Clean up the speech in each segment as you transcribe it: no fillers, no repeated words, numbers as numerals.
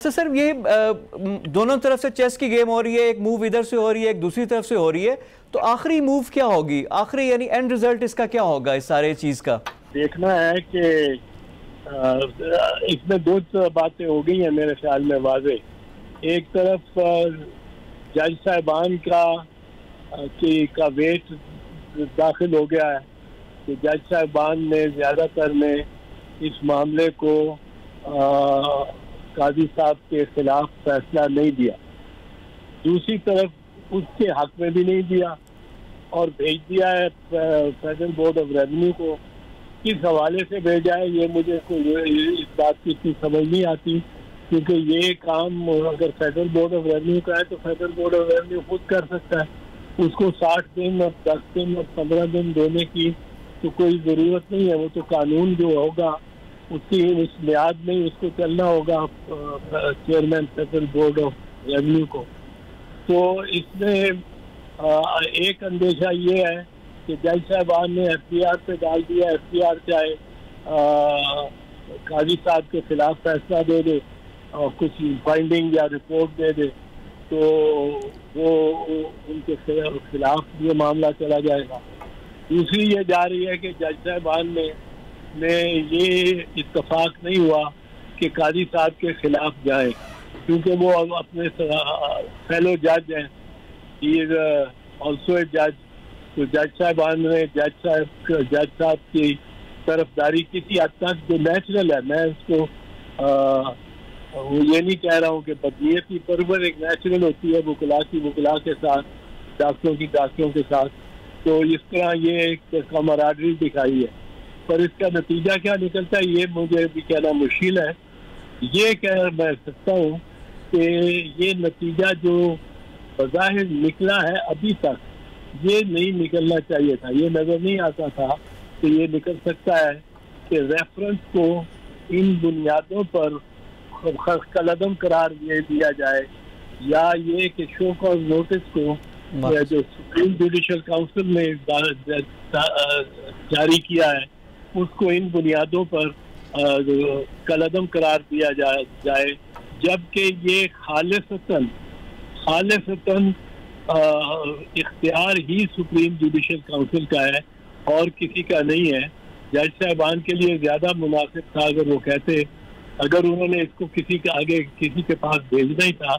तो सर ये दोनों तरफ से चेस की गेम हो रही है, एक मूव इधर से हो रही है, एक दूसरी तरफ से हो रही है, तो आखिरी मूव क्या होगी, आखिरी यानी एंड रिजल्ट इसका क्या होगा इस सारे चीज का? देखना है कि इसमें दो बातें हो गई हैं मेरे ख्याल में वाज़े। एक तरफ जज साहिबान का वेट दाखिल हो गया है कि जज साहिबान ने ज़्यादातर ने इस मामले को काजी साहब के खिलाफ फैसला नहीं दिया, दूसरी तरफ उसके हक में भी नहीं दिया और भेज दिया है फेडरल बोर्ड ऑफ रेवेन्यू को। किस हवाले से भेजा है ये मुझे इस बात की इतनी समझ नहीं आती, क्योंकि ये काम अगर फेडरल बोर्ड ऑफ रेवेन्यू का है तो फेडरल बोर्ड ऑफ रेवेन्यू खुद कर सकता है। उसको 60 दिन और 10 दिन और 15 दिन देने की तो कोई ज़रूरत नहीं है। वो तो कानून जो होगा उसकी उस मियाद में उसको चलना होगा chairman federal board of revenue को। तो इसमें एक अंदेशा ये है कि जज साहबान ने FBR पे डाल दिया, FBR चाहे काजी साहब के खिलाफ फैसला दे दे और कुछ फाइंडिंग या रिपोर्ट दे दे तो वो उनके खिलाफ ये मामला चला जाएगा। दूसरी ये जा रही है कि जज साहबान में ये इत्तफाक नहीं हुआ कि काजी साहब के खिलाफ जाए, क्योंकि वो अपने फेलो जज हैं, ही इज ऑल्सो ए जज। तो जज साहबान ने जज साहब की तरफदारी किसी हद तक जो नेचुरल है, मैं उसको ये नहीं कह रहा हूँ कि बदनीयती परवर एक नेचुरल होती है वुकला के साथ, डॉक्टरों के साथ, तो इस तरह ये एक कमराडरी दिखाई है। पर इसका नतीजा क्या निकलता है ये मुझे भी कहना मुश्किल है। ये कह मैं सकता हूँ कि ये नतीजा जो बज़ाहिर निकला है अभी तक ये नहीं निकलना चाहिए था, ये नजर नहीं आता था कि ये निकल सकता है कि रेफरेंस को इन बुनियादों पर कलअदम करार दे दिया जाए, या ये कि शो कॉज नोटिस को जो सुप्रीम जुडिशल काउंसिल ने जारी किया है उसको इन बुनियादों पर कलअदम करार दिया जाए, जबकि ये खालिसतन इख्तियार ही सुप्रीम जुडिशल काउंसिल का है और किसी का नहीं है। जज साहबान के लिए ज़्यादा मुनासिब था अगर वो कहते, अगर उन्होंने इसको किसी के आगे किसी के पास भेजना ही था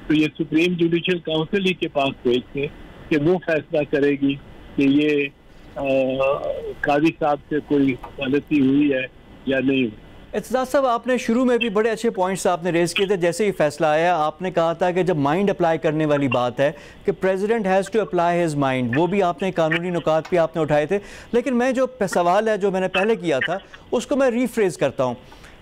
तो ये सुप्रीम जुडिशल काउंसिल ही के पास भेजते कि वो फैसला करेगी कि ये काजी साहब से कोई गलती हुई है या नहीं हुई। एतजाज़ साहब, आपने शुरू में भी बड़े अच्छे पॉइंट्स आपने रेज़ किए थे। जैसे ही फैसला आया आपने कहा था कि जब माइंड अप्लाई करने वाली बात है कि president has to apply his mind, वो भी आपने कानूनी नुकात पे आपने उठाए थे। लेकिन मैं जो सवाल है जो मैंने पहले किया था उसको मैं रीफ्रेज़ करता हूँ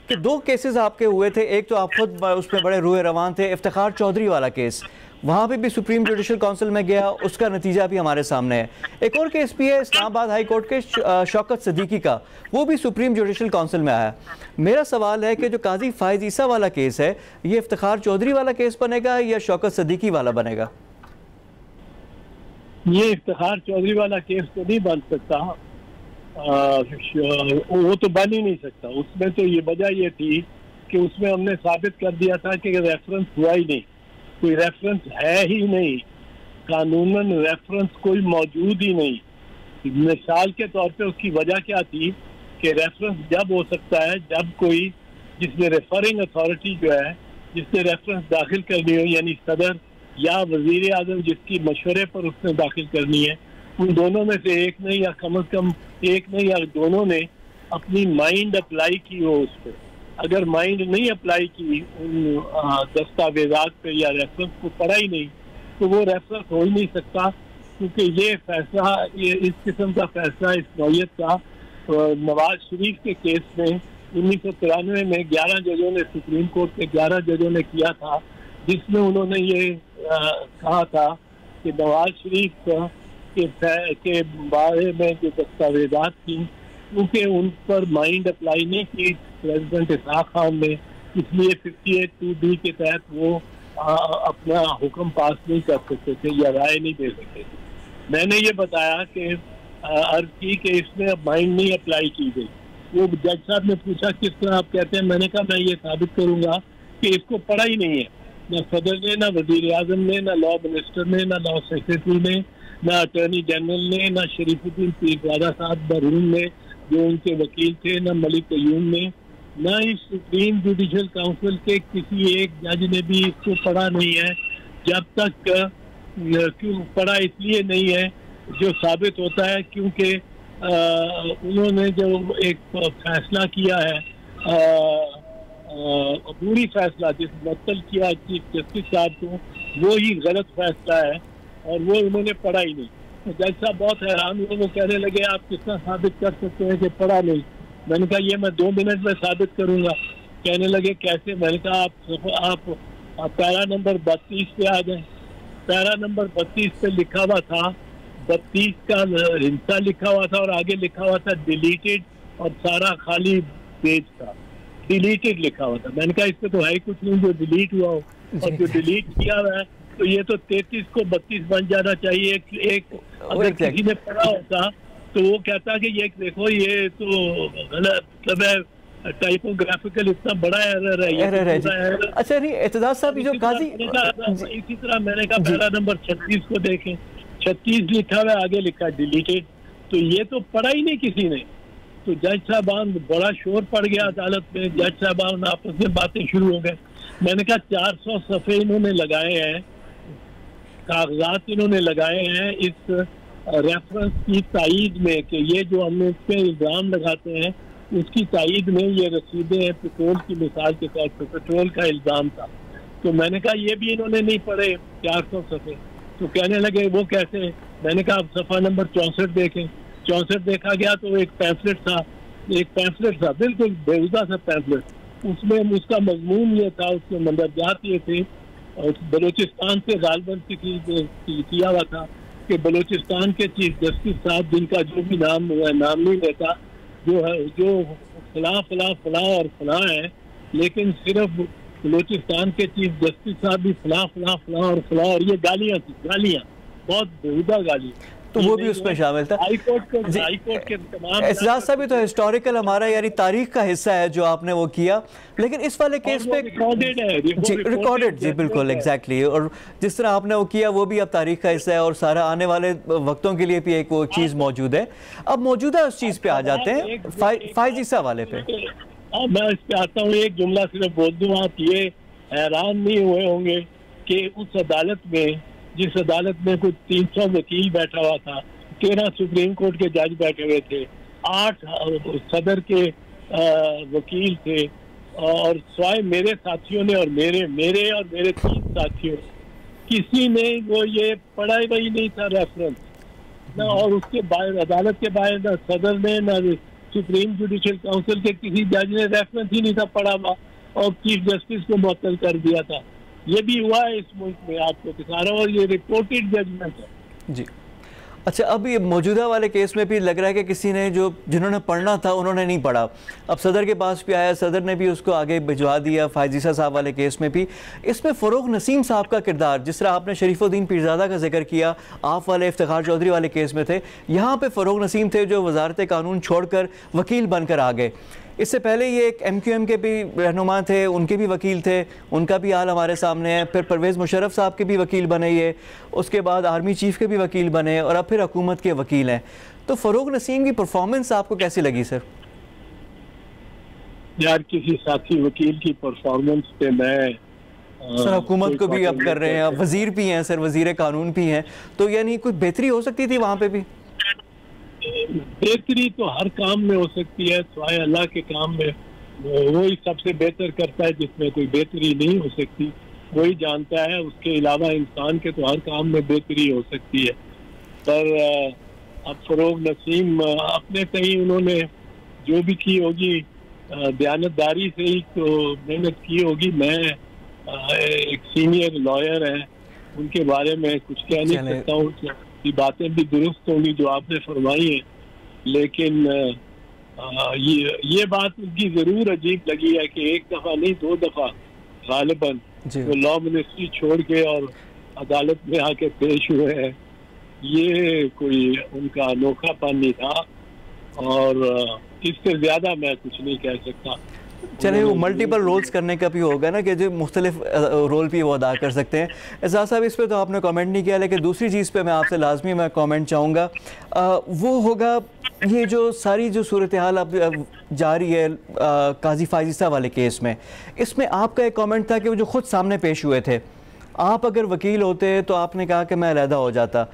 कि 2 केसेस आपके हुए थे। एक तो आप खुद उसमें बड़े रूए रवान थे, इफ्तिखार चौधरी वाला केस, वहाँ पे भी सुप्रीम जुडिशल काउंसिल में गया, उसका नतीजा भी हमारे सामने है। एक और केस भी है इस्लामाबाद हाई कोर्ट के शौकत सदीकी का, वो भी सुप्रीम जुडिशल काउंसिल में आया। मेरा सवाल है कि जो काजी फायज ईसा वाला केस है ये इफ्तिखार चौधरी वाला केस बनेगा या शौकत सदीकी वाला बनेगा? ये इफ्तिखार चौधरी वाला केस तो नहीं बन सकता, वो तो बन ही नहीं सकता। उसमें तो ये वजह ये थी कि उसमें हमने साबित कर दिया था कि रेफरेंस हुआ ही नहीं, कोई रेफरेंस है ही नहीं, कानूनन रेफरेंस कोई मौजूद ही नहीं। मिसाल के तौर पे उसकी वजह क्या थी कि रेफरेंस जब हो सकता है जब कोई जिसमें रेफरिंग अथॉरिटी जो है जिसने रेफरेंस दाखिल करनी हो, यानी सदर या वजीर आजम जिसकी मशवरे पर उसने दाखिल करनी है, उन दोनों में से एक ने या कम से कम एक ने या दोनों ने अपनी माइंड अप्लाई की हो उस पर। अगर माइंड नहीं अप्लाई की उन दस्तावेजात पे या रेफरेंस को पढ़ा ही नहीं तो वो रेफरेंस हो ही नहीं सकता, क्योंकि ये फैसला इस किस्म का फैसला इस नौयत का नवाज शरीफ के केस में 1993 में 11 जजों ने, सुप्रीम कोर्ट के 11 जजों ने किया था, जिसमें उन्होंने ये कहा था कि नवाज शरीफ के बारे में जो दस्तावेजात थी क्योंकि उन पर माइंड अप्लाई नहीं की प्रेसिडेंट इसहाक खान ने, इसलिए 58(2)B के तहत वो अपना हुक्म पास नहीं कर सकते थे या राय नहीं दे सकते थे। मैंने ये बताया कि अर्ज की कि इसमें अब माइंड नहीं अप्लाई की गई। वो जज साहब ने पूछा किस तरह आप कहते हैं, मैंने कहा मैं ये साबित करूंगा क्योंकि इसको पढ़ा ही नहीं है, ना सदर ने, ना वजीर आजम ने, ना लॉ मिनिस्टर ने, ना लॉ सेक्रेटरी ने, ना अटॉर्नी जनरल ने, ना शरीफुद्दीन पीरजादा साहब बरहून ने जो उनके वकील थे, ना मलिक कयूम ने, ना ही सुप्रीम जुडिशल काउंसिल के किसी एक जज ने भी इसको पढ़ा नहीं है। जब तक क्यों पढ़ा इसलिए नहीं है, जो साबित होता है क्योंकि उन्होंने जो एक फैसला किया है, अबूरी फैसला जिस मुअत्तल किया चीफ जस्टिस साहब को, वो ही गलत फैसला है और वो उन्होंने पढ़ा ही नहीं। तो जज साहब बहुत हैरान हुए, वो कहने लगे आप कितना साबित कर सकते हैं कि पढ़ा नहीं। मैंने कहा ये मैं 2 मिनट में साबित करूंगा। कहने लगे कैसे? मैंने कहा आप पैरा नंबर 32 पे आ जाए। पैरा नंबर 32 पे लिखा हुआ था, 32 का हिस्सा लिखा हुआ था और आगे लिखा हुआ था डिलीटेड और सारा खाली पेज था, डिलीटेड लिखा हुआ था। मैंने कहा इसमें तो है कुछ नहीं जो डिलीट हुआ हो, और जो डिलीट किया हुआ है तो ये तो 33 को 32 बन जाना चाहिए। एक अगर किसी ने पढ़ा होता तो वो कहता कि ये देखो ये तो गलत, मतलब है टाइपोग्राफिकल इतना बड़ा एरर है। अच्छा नहीं एतजाज साहब, जो काजी इसी तरह मैंने कहा पैरा नंबर 36 को देखें, 36 लिखा हुआ आगे लिखा डिलीटेड, तो ये तो पढ़ा ही नहीं किसी ने। तो जज साहबान बड़ा शोर पड़ गया अदालत में, जज साहबान आपस में बातें शुरू हो गए। मैंने कहा 400 सफ़े इन्होंने लगाए हैं, कागजात इन्होंने लगाए हैं इस रेफरेंस की तायीद में कि ये जो हमने इस पे इल्ज़ाम लगाते हैं उसकी तायीद में ये रसीदें हैं। पेट्रोल की मिसाल के तौर पर पेट्रोल का इल्ज़ाम था, तो मैंने कहा ये भी इन्होंने नहीं पढ़े 400 सफ़े। तो कहने लगे वो कैसे? मैंने कहा आप सफ़ा नंबर 64 देखें। 64 देखा गया तो एक पैम्फलेट था बिल्कुल बेहुदा सा पैम्फलेट। उसमें उसका मजमून ये था, उसके मंदरजात ये थे, बलूचिस्तान से गालबन किया हुआ था कि बलूचिस्तान के चीफ जस्टिस साहब, जिनका जो भी नाम नहीं लेता, जो फलां फलां फलां और फलां है, लेकिन सिर्फ बलूचिस्तान के चीफ जस्टिस साहब भी फलां फलां फलां और फलां, और ये गालियां बहुत बेहुदा गालियां, तो वो भी उसमें शामिल था। हाई कोर्ट के तमाम एतजाज साहब भी तो हिस्टोरिकल हमारा यानी तारीख का हिस्सा है जो आपने वो किया, लेकिन इस वाले केस पे रिकॉर्डेड है, रिकॉर्डेड जी बिल्कुल एग्जैक्टली, और जिस तरह आपने वो किया वो भी अब तारीख का हिस्सा है और सारा आने वाले वक्तों के लिए भी एक वो चीज़ मौजूद है। अब मौजूदा उस चीज़ पे आ जाते हैं, फाइज ईसा वाले पे। मैं इस पे आता हूँ, एक जुमला सिर्फ बोल दूँ, आप ये हैरान नहीं हुए होंगे कि उस अदालत में, जिस अदालत में कुछ 300 वकील बैठा हुआ था, 13 सुप्रीम कोर्ट के जज बैठे हुए थे, 8 सदर के वकील थे, और स्वाय मेरे साथियों ने और मेरे 3 साथियों, किसी ने वो ये पढ़ा ही नहीं था रेफरेंस ना, और उसके बाहर अदालत के बाहर ना सदर ने ना सुप्रीम जुडिशल काउंसिल के किसी जज ने रेफरेंस ही नहीं था पढ़ा हुआ, और चीफ जस्टिस को मुअत्तल कर दिया था। ये भी हुआ है इस मुल्क में, आपको दिखा रहा हूँ, और ये रिपोर्टेड जजमेंट है जी। अच्छा, अब ये मौजूदा वाले केस में भी लग रहा है कि किसी ने जिन्होंने पढ़ना था उन्होंने नहीं पढ़ा। अब सदर के पास भी आया, सदर ने भी उसको आगे भिजवा दिया। फाइज ईसा साहब वाले केस में भी इसमें फ़रोग नसीम साहब का किरदार, जिस तरह आपने शरीफुद्दीन पीरजादा का जिक्र किया, आप वाले इफ्तिखार चौधरी वाले केस में थे, यहाँ पे फ़रोग नसीम थे जो वजारत कानून छोड़कर वकील बनकर आ गए। इससे पहले ये एक MQM के भी रहनुमा थे, उनके भी वकील थे, उनका भी हाल हमारे सामने है। फिर परवेज़ मुशर्रफ साहब के भी वकील बने ये, उसके बाद आर्मी चीफ़ के भी वकील बने, और अब फिर हुकूमत के वकील हैं। तो फ़रोग नसीम की परफॉर्मेंस आपको कैसी लगी सर? यार किसी साथी वकील की परफॉर्मेंस पे मैं सर हुकूमत को भी अब कर रहे हैं, वज़ीर भी हैं सर, वज़ीर कानून भी हैं, तो यानी कुछ बेहतरी हो सकती थी वहाँ पर भी? बेहतरी तो हर काम में हो सकती है, स्वाय अल्लाह के काम में वही सबसे बेहतर करता है, जिसमें कोई बेहतरी नहीं हो सकती वही जानता है। उसके अलावा इंसान के तो हर काम में बेहतरी हो सकती है। पर अब फ़रोग नसीम अपने कहीं उन्होंने जो भी की होगी दयानतदारी से ही तो मेहनत की होगी। मैं एक सीनियर लॉयर है, उनके बारे में कुछ कह नहीं सकता हूँ, की बातें भी दुरुस्त होंगी जो आपने फरमाई है, लेकिन ये बात उनकी जरूर अजीब लगी है कि एक दफा नहीं 2 दफा गालिबन वो लॉ मिनिस्ट्री छोड़ के और अदालत में आके पेश हुए हैं। ये कोई उनका अनोखापन नहीं था, और इससे ज्यादा मैं कुछ नहीं कह सकता। चले वो मल्टीपल रोल्स करने का भी होगा ना, कि जो मुख्तलिफ रोल भी वो अदा कर सकते हैं। एजाज साहब, इस पे तो आपने कमेंट नहीं किया, लेकिन दूसरी चीज़ पे मैं आपसे लाजमी मैं कमेंट चाहूँगा, वो होगा ये जो सारी जो सूरत हाल अब जारी है काजी फाजिसा वाले केस में, इसमें आपका एक कमेंट था कि वो जो खुद सामने पेश हुए थे, आप अगर वकील होते तो आपने कहा कि मैं अलहदा हो जाता।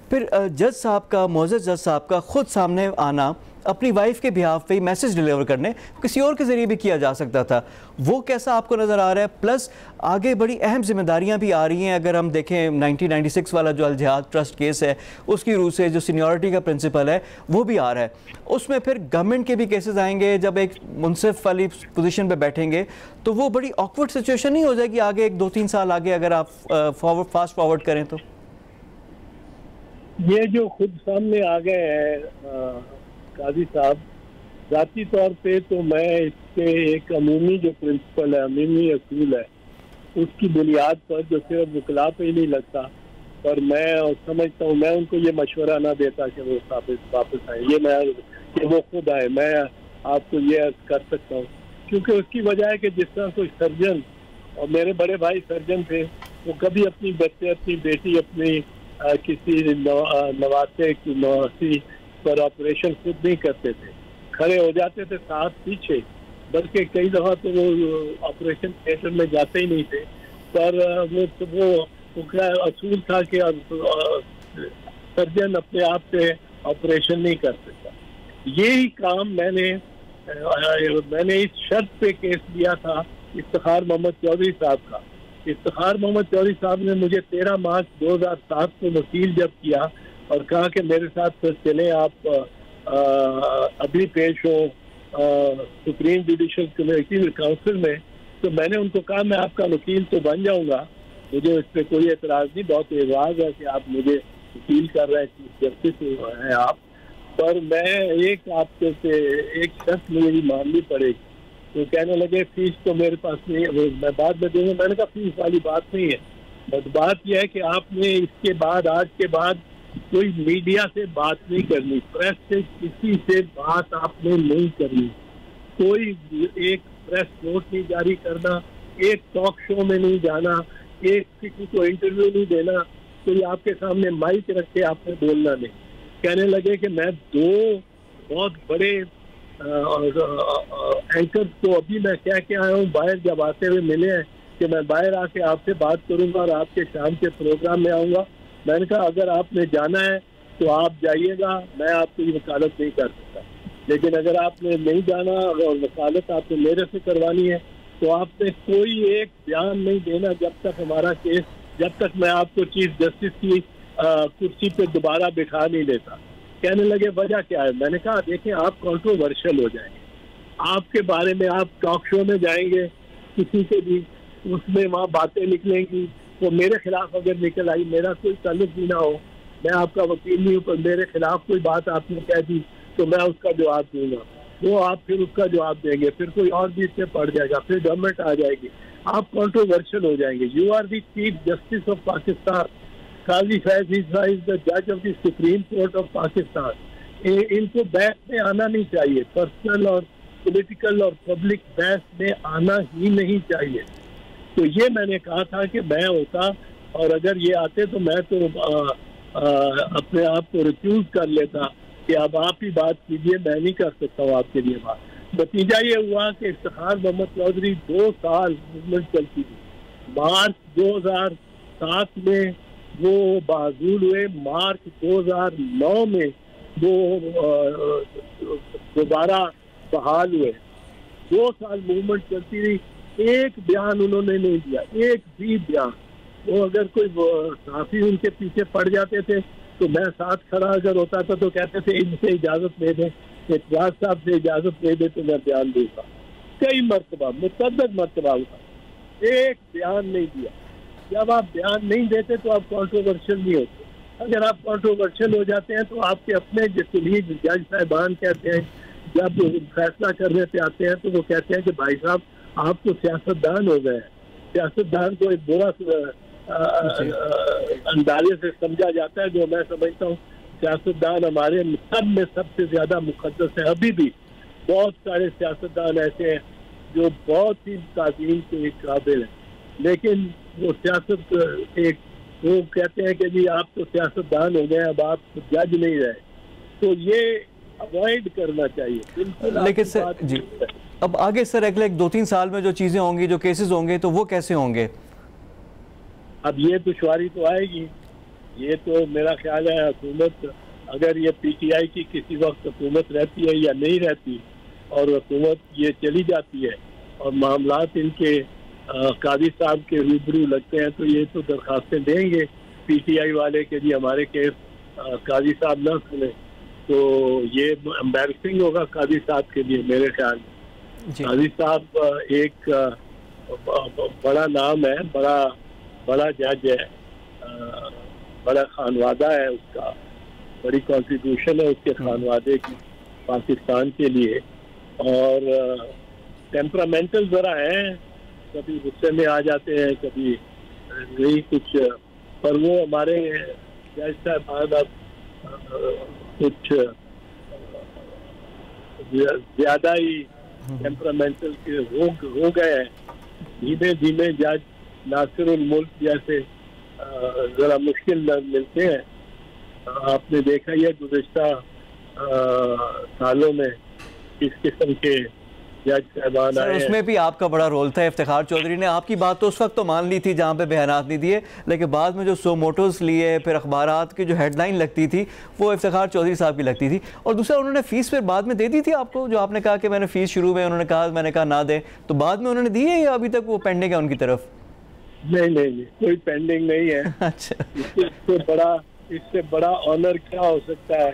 फिर जज साहब का, मोअज़्ज़ज़ जज साहब का खुद सामने आना, अपनी वाइफ के बिहाफ पे मैसेज डिलीवर करने, किसी और के ज़रिए भी किया जा सकता था, वो कैसा आपको नज़र आ रहा है? प्लस आगे बड़ी अहम जिम्मेदारियां भी आ रही हैं। अगर हम देखें 1996 वाला जो अल-जिहाद ट्रस्ट केस है, उसकी रूह से जो सीनियरिटी का प्रिंसिपल है वो भी आ रहा है, उसमें फिर गवर्नमेंट के भी केसेस आएंगे। जब एक मुनसिफ वाली पोजीशन पे बैठेंगे तो वो बड़ी ऑकवर्ड सिचुएशन नहीं हो जाएगी आगे, एक 2-3 साल आगे अगर आप फास्ट फॉरवर्ड करें तो? ये जो खुद सामने आ गए हैं काजी साहब, जाती तौर पे तो मैं इसके एक अमूमी जो प्रिंसिपल है, अमूमी असूल है, उसकी बुनियाद पर जो सिर्फ वकला पे ही नहीं लगता, पर मैं समझता हूँ, मैं उनको ये मशवरा ना देता कि वो वापस आए, ये मैं कि वो खुद आए, मैं आपको ये अर्ज कर सकता हूँ। क्योंकि उसकी वजह है कि जिस तरह कोई सर्जन, और मेरे बड़े भाई सर्जन थे, वो कभी अपनी बच्चे, अपनी बेटी, अपनी किसी नवासे की नवासी पर ऑपरेशन खुद नहीं करते थे, खड़े हो जाते थे साथ पीछे, बल्कि कई दफा तो वो ऑपरेशन थिएटर में जाते ही नहीं थे। पर वो क्या असूल था कि सर्जन अपने आप से ऑपरेशन नहीं कर सकता। यही काम मैंने इस शर्त पे केस दिया था इफ्तिखार मोहम्मद चौधरी साहब का। इफ्तिखार मोहम्मद चौधरी साहब ने मुझे 13 मार्च 2007 को वकील जब किया और कहा कि मेरे साथ फिर चले, आप अभी पेश हो सुप्रीम जुडिशल कमेटी काउंसिल में, तो मैंने उनको कहा मैं आपका वकील तो बन जाऊंगा, मुझे इस पर कोई एतराज़ नहीं, बहुत एजाज़ है कि आप मुझे वकील कर रहे हैं, चीफ जस्टिस हैं आप, पर मैं आपके से एक शर्त मेरी माननी पड़ेगी। तो कहने लगे फीस तो मेरे पास नहीं है, मैं बाद में दूंगा। मैंने कहा फीस वाली बात नहीं है, बस बात यह है कि आपने इसके बाद, आज के बाद कोई मीडिया से बात नहीं करनी, प्रेस से किसी से बात आपने नहीं करनी, कोई एक प्रेस नोट नहीं जारी करना, एक टॉक शो में नहीं जाना, एक किसी को इंटरव्यू नहीं देना, कोई आपके सामने माइक रख के आपने बोलना नहीं। कहने लगे कि मैं 2 बहुत बड़े एंकर्स को अभी मैं कह के आया हूँ, बाहर जब आते हुए मिले हैं कि मैं बाहर आके आपसे बात करूंगा और आपके शाम के प्रोग्राम में आऊंगा। मैंने कहा अगर आपने जाना है तो आप जाइएगा, मैं आपकी वकालत नहीं कर सकता, लेकिन अगर आपने नहीं जाना और वकालत आपने मेरे से करवानी है तो आपने कोई एक बयान नहीं देना जब तक हमारा केस, जब तक मैं आपको चीफ जस्टिस की कुर्सी पे दोबारा बिठा नहीं लेता। कहने लगे वजह क्या है? मैंने कहा देखिए आप कंट्रोवर्शियल हो जाएंगे, आपके बारे में आप टॉक शो में जाएंगे किसी से भी, उसमें वहाँ बातें निकलेंगी, वो मेरे खिलाफ अगर निकल आई, मेरा कोई ताल्लुक भी ना हो, मैं आपका वकील नहीं हूँ, पर मेरे खिलाफ कोई बात आपने कह दी तो मैं उसका जवाब दूंगा, वो आप फिर उसका जवाब देंगे, फिर कोई और भी इससे पड़ जाएगा, फिर गवर्नमेंट आ जाएगी, आप कंट्रोवर्शियल हो जाएंगे। You are the chief justice of Pakistan, Qazi Faez is the जज of the supreme court of Pakistan. इनको बहस में आना नहीं चाहिए, पर्सनल और पॉलिटिकल और पब्लिक बहस में आना ही नहीं चाहिए। तो ये मैंने कहा था कि मैं होता और अगर ये आते तो मैं तो अपने आप को रिफ्यूज कर लेता कि अब आप ही बात कीजिए, मैं नहीं कर सकता हूँ आपके लिए बात। नतीजा ये हुआ कि इफ्तिखार मोहम्मद चौधरी 2 साल मूवमेंट चलती थी। मार्च 2007 में वो बाजूल हुए, मार्च 2009 में वो दोबारा बहाल हुए। 2 साल मूवमेंट चलती रही, एक बयान उन्होंने नहीं दिया, एक भी बयान। वो अगर कोई साथी उनके पीछे पड़ जाते थे तो मैं साथ खड़ा अगर होता था तो कहते थे इनसे इजाजत दे दें, इतवाज साहब से इजाजत दे दे तो मैं बयान दूंगा। कई मरतबा, मुतअद्दिद मरतबा हुआ, एक बयान नहीं दिया। जब आप बयान नहीं देते तो आप कंट्रोवर्शियल नहीं होते। अगर आप कंट्रोवर्शियल हो जाते हैं तो आपके अपने जितने जज साहिबान कहते हैं, जब फैसला करने पे आते हैं तो वो कहते हैं कि भाई साहब आप तो सियासतदान हो गए। सियासतदान को एक बुरा अंदाजे से समझा जाता है, जो मैं समझता हूँ सियासतदान हमारे सब में सबसे ज्यादा मुकद्दस है। अभी भी बहुत सारे सियासतदान ऐसे हैं जो बहुत ही ताज़ीम के काबिल है, लेकिन वो सियासत एक, वो कहते हैं कि जी आप तो सियासतदान हो गए, अब आप जज नहीं रहे, तो ये अवॉइड करना चाहिए बिल्कुल। लेकिन सर जी, अब आगे सर अगले 2-3 साल में जो चीज़ें होंगी, जो केसेस होंगे, तो वो कैसे होंगे? अब ये दुश्वारी तो आएगी। ये तो मेरा ख्याल है हुकूमत, अगर ये पीटीआई की किसी वक्त हुकूमत रहती है या नहीं रहती और हुकूमत ये चली जाती है और मामलात इनके काजी साहब के रूबरू लगते हैं, तो ये तो दरखास्तें देंगे पीटीआई वाले के जी हमारे केस काजी साहब ना सुने, तो ये एम्बैरसिंग होगा काजी साहब के लिए मेरे ख्याल में। काजी साहब एक बड़ा नाम है, बड़ा जज है, बड़ा खानवादा है उसका, बड़ी कॉन्ट्रीब्यूशन है उसके खानवादे की पाकिस्तान के लिए, और टेम्परामेंटल ज़रा है, कभी गुस्से में आ जाते हैं, कभी नहीं कुछ, पर वो हमारे जज साहब अब कुछ ज़्यादा ही टेम्परामेंटल के हो गए हैं। धीमे धीमे जज नासिरुल मुल्क जैसे ज़रा मुश्किल मिलते हैं। आपने देखा ही है गुज़िश्ता सालों में किस किस्म के जज साहबान आए। उसमें भी आपका बड़ा रोल था। इफ्तिखार चौधरी ने आपकी बात तो उस वक्त तो मान ली थी जहाँ पे बयानात नहीं दिए, लेकिन बाद में जो सो मोटोस लिए, फिर अखबारात की जो हेडलाइन लगती थी वो इफ्तिखार चौधरी साहब की लगती थी। और दूसरा, उन्होंने फ़ीस फिर बाद में दे दी थी आपको, जो आपने कहा कि मैंने फ़ीस शुरू में उन्होंने कहा, मैंने कहा ना दें, तो बाद में उन्होंने दी है या अभी तक वो पेंडिंग है उनकी तरफ? नहीं, कोई पेंडिंग नहीं है। अच्छा। इससे बड़ा ऑनर क्या हो सकता है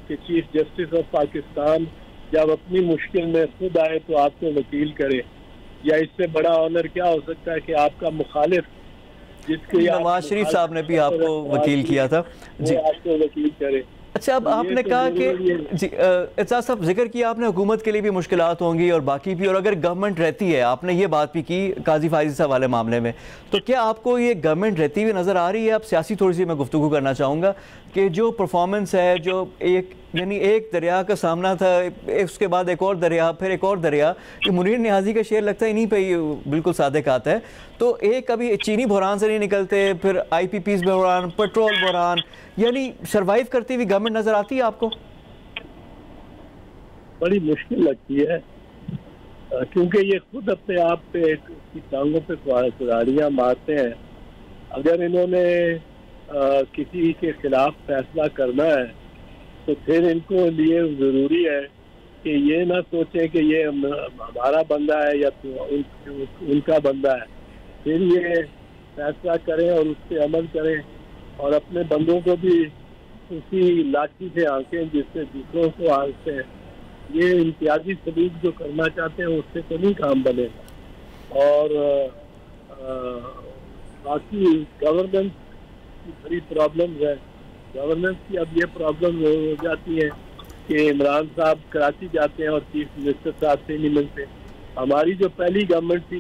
कि चीफ जस्टिस ऑफ पाकिस्तान जब अपनी मुश्किल में खुद आए तो आपको वकील करे, या इससे बड़ा ऑनर क्या हो सकता है कि आपका मुखालिफ जिसके नवाज शरीफ साहब ने भी आपको वकील किया था जी, आपको वकील करे। अच्छा, अब आपने कहा कि जी एजाज साहब, जिक्र किया आपने हुकूमत के लिए भी मुश्किलात होंगी और बाकी भी, और अगर गवर्नमेंट रहती है, आपने ये बात भी की काजी फायजी साहब वाले मामले में, तो क्या आपको ये गवर्नमेंट रहती हुई नज़र आ रही है? अब सियासी थोड़ी सी मैं गुफ्तगू करना चाहूँगा कि जो परफॉर्मेंस है, जो एक दरिया का सामना था, उसके बाद एक और दरिया, फिर एक और दरिया, कि मुनीर नियाज़ी का शेर लगता है इन्हीं पे ही बिल्कुल सादिक आता है। तो एक अभी चीनी बहरान से नहीं निकलते, फिर IPPs बहरान, पेट्रोल बहरान, यानी सर्वाइव करती हुई गवर्नमेंट नज़र आती है आपको? बड़ी मुश्किल लगती है, क्योंकि ये खुद अपने आप पे टांगों पे कुल्हाड़ियाँ मारते हैं। अगर इन्होंने किसी के खिलाफ फैसला करना है तो फिर इनको लिए ज़रूरी है कि ये ना सोचें कि ये हमारा बंदा है या उनका बंदा है, फिर ये फैसला करें और उस पर अमल करें, और अपने बंदों को भी उसी लाठी से आंकें जिससे दूसरों को आंकते हैं। ये इम्तियाजी सलूक जो करना चाहते हैं उससे तो नहीं काम बनेगा। और बाकी गवर्नेंस की बड़ी प्रॉब्लम है। गवर्नेंस की अब ये प्रॉब्लम हो जाती है कि इमरान साहब कराची जाते हैं और चीफ मिनिस्टर साहब से नहीं मिलते। हमारी जो पहली गवर्नमेंट थी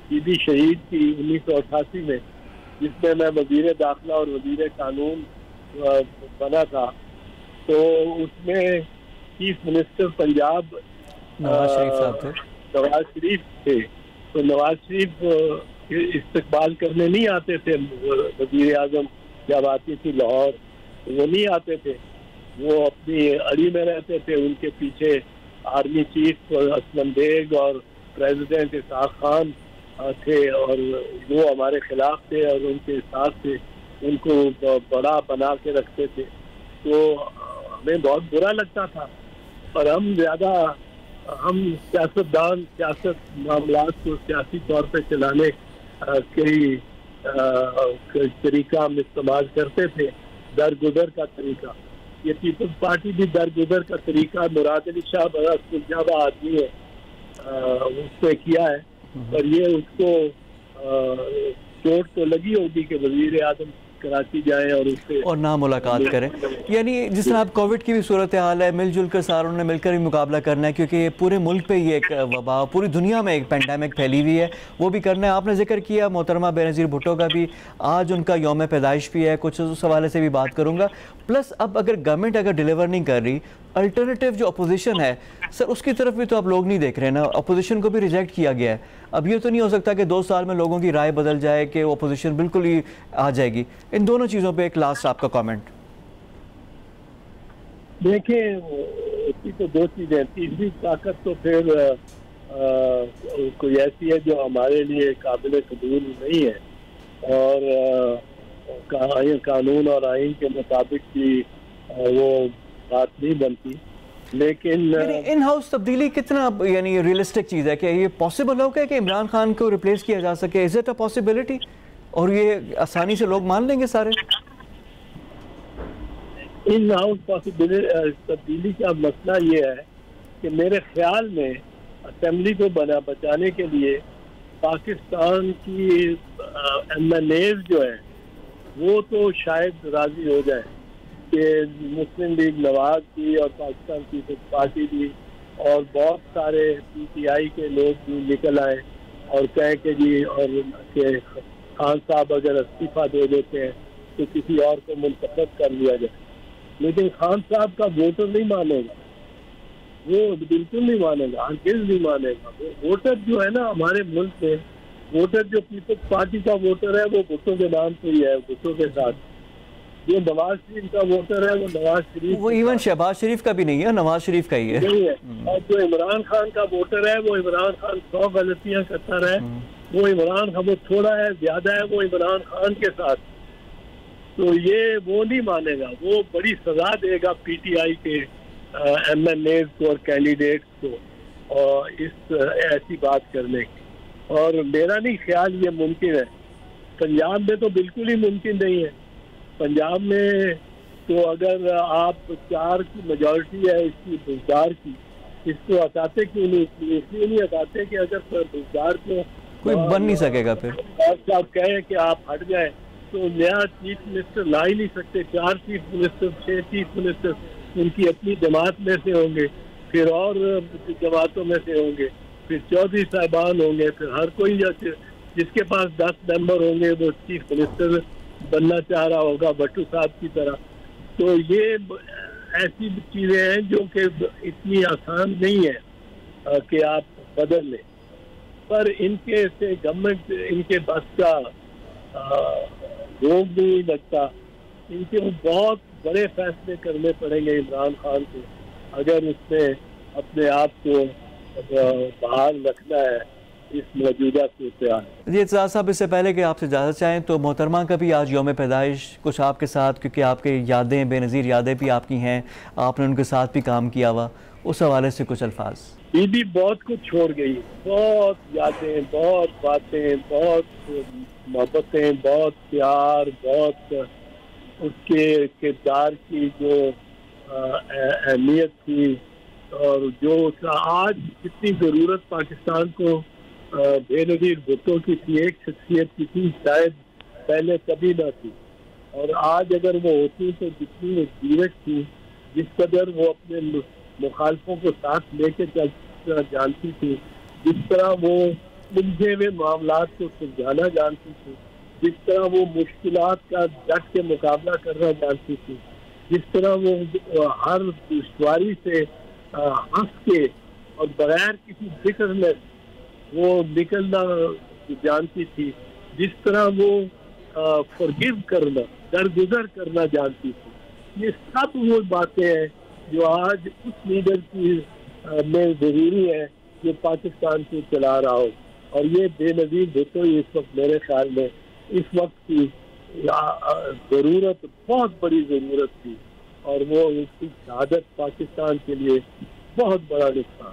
बीबी शहीद की 1988 में, जिसमें मैं वजीर दाखिला और वजीर कानून बना था, तो उसमें चीफ मिनिस्टर पंजाब नवाज शरीफ थे। तो नवाज शरीफ इस्तकबाल करने नहीं आते थे, वजीर आजम जब आती थी लाहौर, वो नहीं आते थे, वो अपनी अड़ी में रहते थे। उनके पीछे आर्मी चीफ असलम बेग और प्रेसिडेंट इसहाक खान थे, और वो हमारे खिलाफ थे और उनके साथ थे, उनको बड़ा बना के रखते थे। तो हमें बहुत बुरा लगता था, और हम सियासतदान सियासत मामलात को सियासी तौर पे चलाने के तरीका हम इस्तेमाल करते थे, दरगुजर का तरीका। ये पीपल्स पार्टी भी दरगुजर का तरीका, मुराद अली शाह बड़ा सुलझावा आदमी है, उसने किया है, पर ये उसको चोट तो लगी होगी कि वजीर आजम कराची जाएं और उससे और ना मुलाकात करें। यानी जिस तरह अब कोविड की भी सूरत हाल है, मिलजुल कर सारों ने मिलकर ही मुकाबला करना है, क्योंकि पूरे मुल्क पे ये एक वबा, पूरी दुनिया में एक पेंडेमिक फैली हुई है, वो भी करना है। आपने जिक्र किया मोहतरमा बेनज़ीर भुट्टो का भी, आज उनका यौम पैदाइश भी है, कुछ उस हवाले से भी बात करूँगा। प्लस अब अगर गवर्नमेंट अगर डिलीवर नहीं कर रही, अल्टरनेटिव जो अपोजिशन है सर, उसकी तरफ भी तो आप लोग नहीं देख रहे ना, अपोजिशन को भी रिजेक्ट किया गया है। अब ये तो नहीं हो सकता कि 2 साल में लोगों की राय बदल जाए कि वो अपोजिशन बिल्कुल ही आ जाएगी। इन दोनों चीज़ों पे एक लास्ट आपका कमेंट। देखिए, इसकी तो 2 चीज़ें, तीसरी ताकत तो फिर कोई ऐसी है जो हमारे लिए काबिल कबूल नहीं है, और कानून और आइन के मुताबिक भी वो बात नहीं बनती। लेकिन इन हाउस तब्दीली कितना यानी रियलिस्टिक चीज़ है कि ये पॉसिबल हो कि इमरान खान को रिप्लेस किया जा सके? Is it a possibility? और ये आसानी से लोग मान लेंगे सारे? इन हाउस तब्दीली का मसला ये है कि मेरे ख्याल में असेंबली को बचाने के लिए पाकिस्तान की MNAs जो है वो तो शायद राजी हो जाए कि मुस्लिम लीग नवाज की और पाकिस्तान पीपल्स पार्टी भी और बहुत सारे PTI के लोग भी निकल आए और कहें कि जी और के खान साहब अगर इस्तीफा दे देते हैं तो किसी और को मुंतखब कर लिया जाए। लेकिन खान साहब का वोटर नहीं मानेगा, वो बिल्कुल नहीं मानेगा, हरगिज़ नहीं मानेगा। वो वोटर जो है ना हमारे मुल्क में, वोटर जो पीपल्स पार्टी का वोटर है वो भुट्टो के नाम पे ही है, भुट्टो के साथ। जो नवाज शरीफ का वोटर है वो नवाज शरीफ, वो इवन शहबाज शरीफ का भी नहीं है, नवाज शरीफ का ही है, नहीं है। और जो इमरान खान का वोटर है वो इमरान खान 100 गलतियां करता रहे, वो इमरान खान, वो थोड़ा है ज्यादा है वो इमरान खान के साथ, तो ये वो नहीं मानेगा। वो बड़ी सजा देगा PTI के MNAs को और कैंडिडेट्स को और इस ऐसी बात करने की। और मेरा नहीं ख्याल ये मुमकिन है। पंजाब में तो बिल्कुल ही मुमकिन नहीं है। पंजाब में तो अगर आप 4 की मेजॉरिटी है इसकी बुजदार की, इसको हटाते क्यों नहीं? इसलिए नहीं हटाते कि अगर बुजदार को कोई बन नहीं सकेगा, फिर आप कहें कि आप हट जाए तो नया चीफ मिनिस्टर ला ही नहीं सकते। 4 चीफ मिनिस्टर, 6 चीफ मिनिस्टर उनकी अपनी जमात में से होंगे, फिर और जमातों में से होंगे, फिर चौधरी साहिबान होंगे, फिर हर कोई जिसके पास 10 मेंबर होंगे वो चीफ मिनिस्टर बनना चाह रहा होगा भट्टू साहब की तरह। तो ये ऐसी चीजें हैं जो कि इतनी आसान नहीं है कि आप बदल लें, पर इनके से गवर्नमेंट इनके बस का रोक नहीं लगता। इनके बहुत बड़े फैसले करने पड़ेंगे इमरान खान को अगर उसने अपने आप को बाहर रखना है इस मौजूदा सूरत-ए-हाल। जी एतजाज़ साहब, इससे पहले कि आपसे इजाज़त चाहें तो मोहतरमा का भी आज यौम पैदाइश कुछ आपके साथ, क्योंकि आपके यादें, बेनज़ीर यादें भी आपकी हैं, आपने उनके साथ भी काम किया हुआ, उस हवाले से कुछ अल्फाज। बीबी बहुत कुछ छोड़ गई, बहुत यादें, बहुत बातें, बहुत मोहब्बतें, बहुत प्यार, बहुत उसके किरदार की जो अहमियत थी और जो उसका आज कितनी ज़रूरत पाकिस्तान को बेनज़ीर भुट्टो की थी, एक शख्सियत की थी, शायद पहले कभी ना थी। और आज अगर वो होती तो जितनी वो जीवट थी, जिस कदर वो अपने मुखालफों को साथ लेके चलना जानती थी, जिस तरह वो उलझे हुए मामलात को सुलझाना जानती थी, जिस तरह वो मुश्किलात का डट के मुकाबला करना जानती थी, जिस तरह वो हर दुश्वारी से हंस के और बगैर किसी फिक्र में वो निकलना जानती थी, जिस तरह वो फॉरगिव करना, दरगुजर करना जानती थी, ये सब वो बातें हैं जो आज उस लीडर की में ज़रूरी है जो पाकिस्तान को चला रहा हो। और ये बेनज़ीर भुट्टो इस वक्त मेरे ख्याल में इस वक्त की ज़रूरत, बहुत बड़ी ज़रूरत थी, और वो उसकी शहादत पाकिस्तान के लिए बहुत बड़ा नुकसान।